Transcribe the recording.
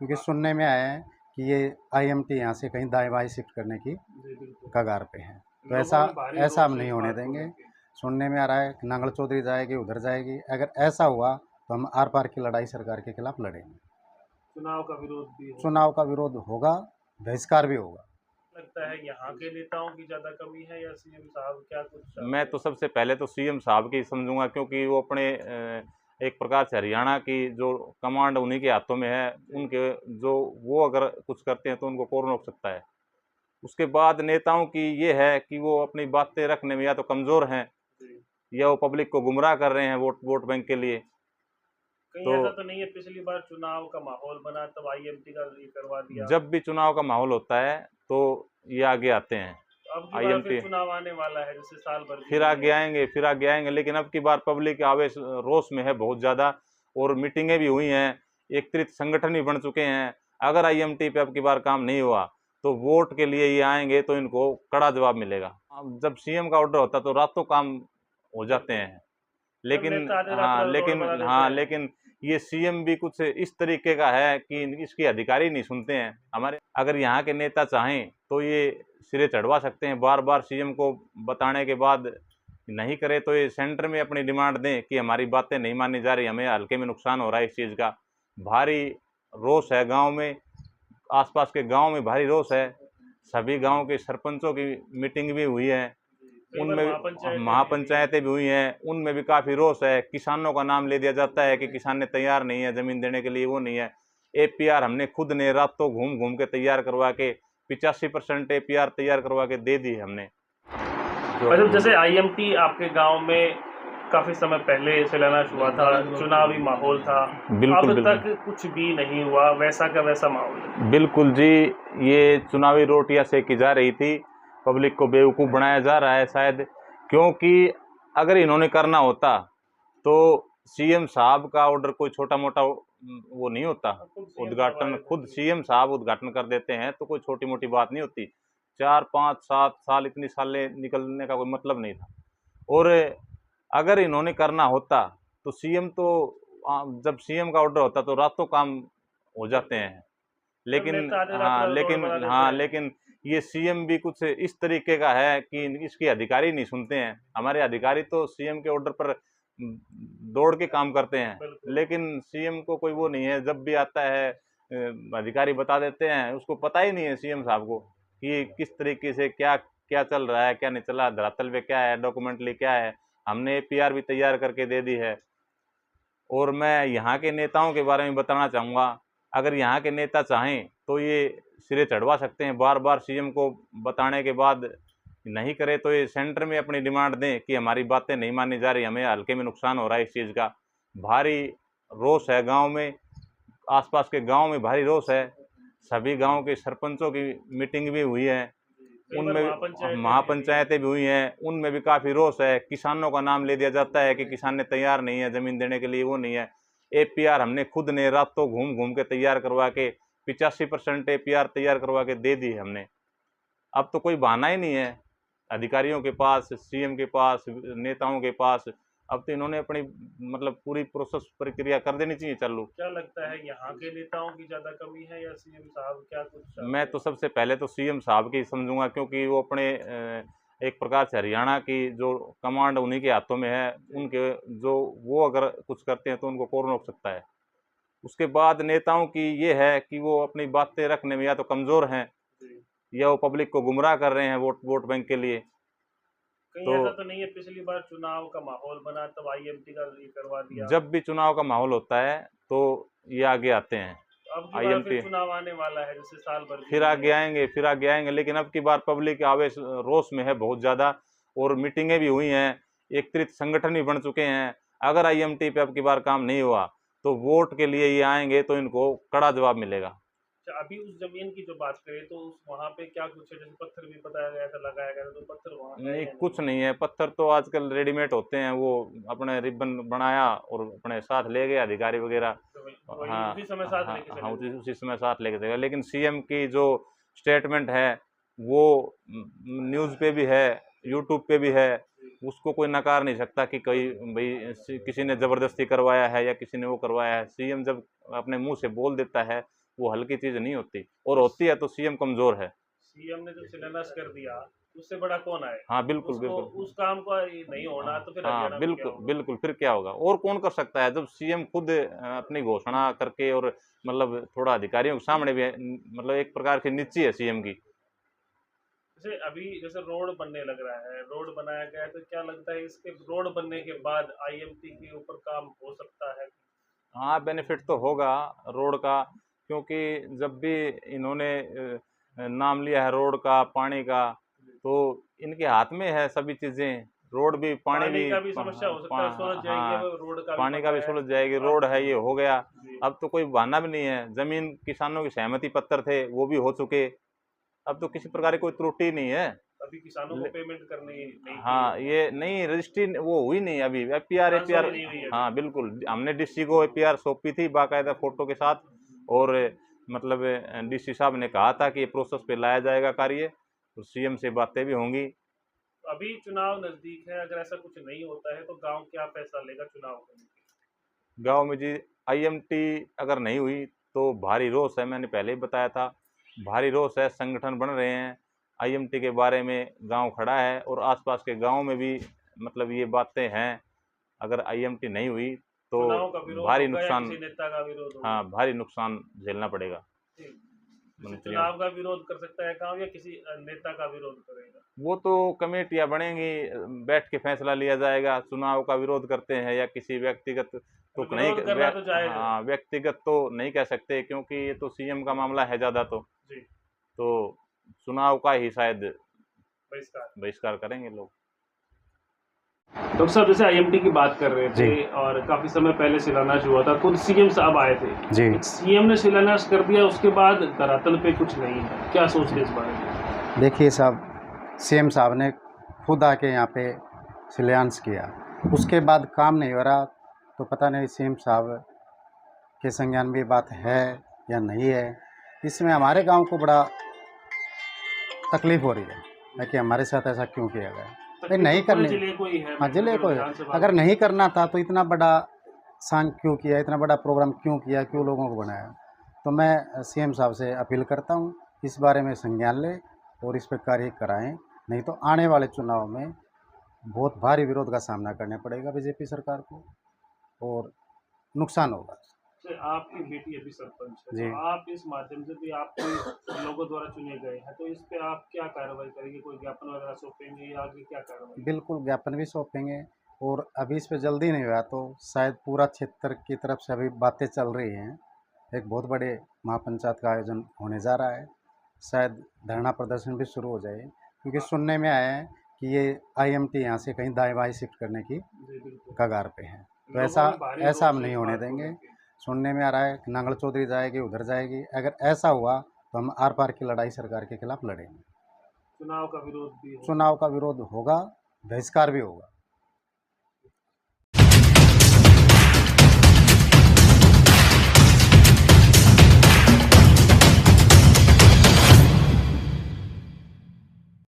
क्योंकि सुनने में आया है कि ये आईएमटी यहाँ से कहीं दाएं बाएं शिफ्ट करने की जी, बिल्कुल। कगार पे है। तो लोगों ऐसा में भारी ऐसा रोष हम है नहीं इस होने बात को देंगे। लेके। सुनने में आ रहा है कि नांगल चौधरी जाएगी, उधर जाएगी। अगर ऐसा हुआ तो हम आर पार की लड़ाई सरकार के खिलाफ लड़ेंगे। चुनाव का विरोध भी होगा। चुनाव का विरोध होगा, बहिष्कार भी होगा। लगता है यहाँ के नेताओं की ज्यादा कमी है या सीएम साहब क्या कुछ चाहते मैं तो सबसे पहले तो सीएम साहब की समझूंगा, क्योंकि वो अपने एक प्रकार से हरियाणा की जो कमांड उन्हीं के हाथों में है। उनके जो वो अगर कुछ करते हैं तो उनको कौन रोक सकता है। उसके बाद नेताओं की ये है कि वो अपनी बातें रखने में या तो कमज़ोर हैं जी। या वो पब्लिक को गुमराह कर रहे हैं वोट बैंक के लिए। कहीं तो ऐसा तो नहीं है पिछली बार चुनाव का माहौल बना तब आईएमटी का ये करवा दिया? जब भी चुनाव का माहौल होता है तो ये आगे आते हैं। अब की बार फिर आईएमटी चुनाव आने वाला है, जैसे साल भर फिर आगे आएंगे, फिर आगे आएंगे, लेकिन अब की बार पब्लिक आवेश रोष में है बहुत ज़्यादा, और मीटिंगें भी हुई हैं, एकत्रित संगठन भी बन चुके हैं। अगर आईएमटी पे अब की बार काम नहीं हुआ तो वोट के लिए ये आएंगे तो इनको कड़ा जवाब मिलेगा। अब जब सीएम का ऑर्डर होता है तो रातों काम हो जाते हैं, लेकिन नेता आधे रात रोड बना देते हैं। लेकिन ये सीएम भी कुछ इस तरीके का है कि इसके अधिकारी नहीं सुनते हैं हमारे। अगर यहाँ के नेता चाहें तो ये सिरे चढ़वा सकते हैं, बार बार सीएम को बताने के बाद नहीं करे तो ये सेंटर में अपनी डिमांड दें कि हमारी बातें नहीं मानी जा रही, हमें हल्के में नुकसान हो रहा है इस चीज़ का। भारी रोष है गांव में, आसपास के गांव में भारी रोष है। सभी गांव के सरपंचों की मीटिंग भी हुई है, उनमें महापंचायतें भी हुई हैं, उनमें भी काफ़ी रोष है। किसानों का नाम ले दिया जाता है कि किसान ने तैयार नहीं है ज़मीन देने के लिए, वो नहीं है। एपीआर हमने खुद ने रातों घूम घूम के तैयार करवा के 85% एपीआर तैयार करवा के दे दी हमने। मतलब जैसे आईएमटी आपके गांव में काफी समय पहले शिलान्यास हुआ था, चुनावी माहौल था, बिल्कुल अब बिल्कुल तक कुछ भी नहीं हुआ, वैसा का वैसा माहौल है। बिल्कुल जी, ये चुनावी रोटियां सेकी जा रही थी, पब्लिक को बेवकूफ़ बनाया जा रहा है शायद, क्योंकि अगर इन्होंने करना होता तो सीएम साहब का ऑर्डर कोई छोटा मोटा वो नहीं होता। उद्घाटन खुद सीएम साहब उद्घाटन कर देते हैं तो कोई छोटी मोटी बात नहीं होती। 4 5 7 साल इतनी सालें निकलने का कोई मतलब नहीं था। और अगर इन्होंने करना होता तो सीएम तो जब सीएम का ऑर्डर होता तो रातों काम हो जाते हैं, लेकिन ये सीएम भी कुछ इस तरीके का है कि इसके अधिकारी नहीं सुनते हैं। हमारे अधिकारी तो सीएम के ऑर्डर पर दौड़ के काम करते हैं, लेकिन सीएम को कोई वो नहीं है। जब भी आता है अधिकारी बता देते हैं, उसको पता ही नहीं है सीएम साहब को कि किस तरीके से क्या क्या चल रहा है, क्या नहीं चला, धरातल पे क्या है, डॉक्यूमेंटली क्या है। हमने एपीआर भी तैयार करके दे दी है। और मैं यहाँ के नेताओं के बारे में बताना चाहूँगा, अगर यहाँ के नेता चाहें तो ये सिरे चढ़वा सकते हैं, बार बार सीएम को बताने के बाद नहीं करे तो ये सेंटर में अपनी डिमांड दें कि हमारी बातें नहीं मानी जा रही, हमें हल्के में नुकसान हो रहा है इस चीज़ का। भारी रोष है गांव में, आसपास के गांव में भारी रोष है। सभी गांव के सरपंचों की मीटिंग भी हुई है, उनमें महापंचायतें भी हुई हैं, उनमें भी काफ़ी रोष है। किसानों का नाम ले दिया जाता है कि किसान ने तैयार नहीं है ज़मीन देने के लिए, वो नहीं है। एपीआर हमने खुद ने रातों घूम घूम के तैयार करवा के 85% एपीआर तैयार करवा के दे दी है हमने। अब तो कोई बहाना ही नहीं है अधिकारियों के पास, सीएम के पास, नेताओं के पास। अब तो इन्होंने अपनी मतलब पूरी प्रोसेस प्रक्रिया कर देनी चाहिए चालू। क्या लगता है यहाँ के नेताओं की ज्यादा कमी है या सीएम साहब क्या कुछ चाहते मैं तो सबसे पहले तो सीएम साहब की समझूंगा, क्योंकि वो अपने एक प्रकार से हरियाणा की जो कमांड उन्हीं के हाथों में है। उनके जो वो अगर कुछ करते हैं तो उनको कौन रोक सकता है। उसके बाद नेताओं की ये है कि वो अपनी बातें रखने में या तो कमज़ोर हैं या वो पब्लिक को गुमराह कर रहे हैं वोट बैंक के लिए। कहीं ऐसा तो नहीं है पिछली बार चुनाव का माहौल बना तब आईएमटी का ये करवा दिया? जब भी चुनाव का माहौल होता है तो ये आगे आते हैं। अब की बार फिर चुनाव आने वाला है, जैसे साल भर फिर आगे आएंगे, लेकिन अब की बार पब्लिक आवेश रोष में है बहुत ज़्यादा, और मीटिंगें भी हुई हैं, एकत्रित संगठन भी बन चुके हैं। अगर आईएमटी पे अब की बार काम नहीं हुआ तो वोट के लिए ये आएंगे तो इनको कड़ा जवाब मिलेगा। अभी उस जमीन की जो बात करें तो उस वहाँ पे क्या कुछ है, जैसे पत्थर भी बताया गया था, लगाया गया था, तो पत्थर वहाँ नहीं, कुछ नहीं है। पत्थर तो आजकल रेडीमेड होते हैं, वो अपने रिबन बनाया और अपने साथ ले गए अधिकारी वगैरह। हाँ उसी समय साथ लेके हाँ, चले उसी समय साथ लेके चलेगा। लेकिन सीएम की जो स्टेटमेंट है वो न्यूज़ पे भी है, यूट्यूब पे भी है, उसको कोई नकार नहीं सकता कि कोई भाई किसी ने ज़बरदस्ती करवाया है या किसी ने वो करवाया है। सीएम जब अपने मुंह से बोल देता है वो हल्की चीज़ नहीं होती, और होती है तो सीएम कमज़ोर है। सीएम ने जो शिलान्यास कर दिया उससे बड़ा कौन आए? हाँ, बिल्कुल, उसको बिल्कुल। उस काम का ये नहीं होना तो फिर हाँ, हरियाणा में क्या बिल्कुल, होगा? बिल्कुल, फिर क्या होगा? और कौन कर सकता है जब सीएम खुद अपनी घोषणा करके, और मतलब थोड़ा अधिकारियों के सामने भी मतलब एक प्रकार की नीची है सीएम की। जैसे अभी जैसे रोड बनने लग रहा है, रोड बनाया गया है, तो क्या लगता है इसके रोड बनने के बाद आईएमटी के ऊपर काम हो सकता है? हाँ, बेनिफिट तो होगा रोड का, क्योंकि जब भी इन्होंने नाम लिया है रोड का, पानी का, तो इनके हाथ में है सभी चीज़ें। रोड भी, पानी पानी भी, का भी समस्या हो सकता है, सुलझ जाएगी, हाँ, अब रोड का भी पानी का पता भी है। सुलझ जाएगी, अब रोड है, ये हो गया। जी, अब तो कोई बहाना भी नहीं है, ज़मीन किसानों के सहमति पत्र थे, वो भी हो चुके। अब तो किसी प्रकार की कोई त्रुटि नहीं है। अभी किसानों को ले पेमेंट करनी नहीं थी। हाँ, ये नहीं, रजिस्ट्री वो हुई नहीं अभी, एपीआर ट्रांसफर एपीआर। ही नहीं हुई अभी। हाँ, बिल्कुल, हमने डीसी को एपीआर सौंपी थी बाकायदा फ़ोटो के साथ, और मतलब डीसी साहब ने कहा था कि ये प्रोसेस पे लाया जाएगा कार्य, तो सीएम से बातें भी होंगी। अभी चुनाव नजदीक है, अगर ऐसा कुछ नहीं होता है तो गांव क्या फैसला लेगा चुनाव को लेकर? गाँव में जी आईएमटी अगर नहीं हुई तो भारी रोष है, मैंने पहले ही बताया था, भारी रोष है, संगठन बन रहे हैं, आईएमटी के बारे में गाँव खड़ा है, और आसपास के गाँव में भी मतलब ये बातें हैं। अगर आईएमटी नहीं हुई तो चुनाव का विरोध भारी होगा या नुकसान, किसी नेता का विरोध होगा? हाँ, भारी नुकसान झेलना पड़ेगा ठीक। जैसे मंत्रियों चुनाव को। का विरोध कर सकता है गांव या किसी नेता का विरोध करेगा? वो तो कमेटियां बनेंगी, बैठ के फैसला लिया जाएगा, चुनाव का विरोध करते हैं या किसी व्यक्तिगत तो नहीं, विरोध करना तो जायज है। हाँ, व्यक्तिगत तो नहीं कह सकते, क्योंकि ये तो सीएम का मामला है ज़्यादा, जी, तो चुनाव का ही शायद बहिष्कार। बहिष्कार करेंगे लोग। डॉक्टर साहब जैसे आईएमटी की बात कर रहे थे जी। और काफी समय पहले शिलान्यास हुआ था, खुद सीएम साहब आए थे। जी। सीएम ने शिलान्यास कर दिया, उसके बाद धरातल पे कुछ नहीं है, क्या सोचते हैं इस बारे में? देखिए साहब, सीएम साहब ने खुद आके यहाँ पे शिलान्यास किया, उसके बाद काम नहीं हो रहा, तो पता नहीं सीएम साहब के संज्ञान में ये बात है या नहीं है। इसमें हमारे गांव को बड़ा तकलीफ हो रही है कि हमारे साथ ऐसा क्यों किया गया। भाई नहीं करनी, जिले को ही है, हाँ जिले को है। विधानसभा अगर नहीं करना था तो इतना बड़ा सांग क्यों किया, इतना बड़ा प्रोग्राम क्यों किया, क्यों लोगों को बनाया। तो मैं सीएम साहब से अपील करता हूँ इस बारे में संज्ञान लें और इस पर कार्य कराएं, नहीं तो आने वाले चुनाव में बहुत भारी विरोध का सामना करना पड़ेगा बीजेपी सरकार को और नुकसान होगा। से आपकी बेटी अभी सरपंच है, जी। तो आप इस माध्यम से भी आप कोई लोगों द्वारा चुने गए हैं, तो इस पे आप क्या कार्रवाई करेंगे? कोई ज्ञापन वगैरह सौंपेंगे या आगे क्या कार्रवाई? बिल्कुल ज्ञापन भी सौंपेंगे, और अभी इस पे जल्दी नहीं हुआ तो शायद पूरा क्षेत्र की तरफ से अभी बातें चल रही हैं, एक बहुत बड़े महापंचायत का आयोजन होने जा रहा है, शायद धरना प्रदर्शन भी शुरू हो जाए, क्योंकि सुनने में आया है कि ये आईएमटी यहाँ से कहीं दाएं बाएं शिफ्ट करने की जी बिल्कुल। कगार पे है। तो लोगों ऐसा में भारी ऐसा हम रोष है नहीं इस होने बात को देंगे। लेके। सुनने में आ रहा है कि नांगल चौधरी जाएगी, उधर जाएगी, अगर ऐसा हुआ तो हम आर पार की लड़ाई सरकार के खिलाफ लड़ेंगे। चुनाव का विरोध भी हो। चुनाव का विरोध होगा, बहिष्कार भी होगा।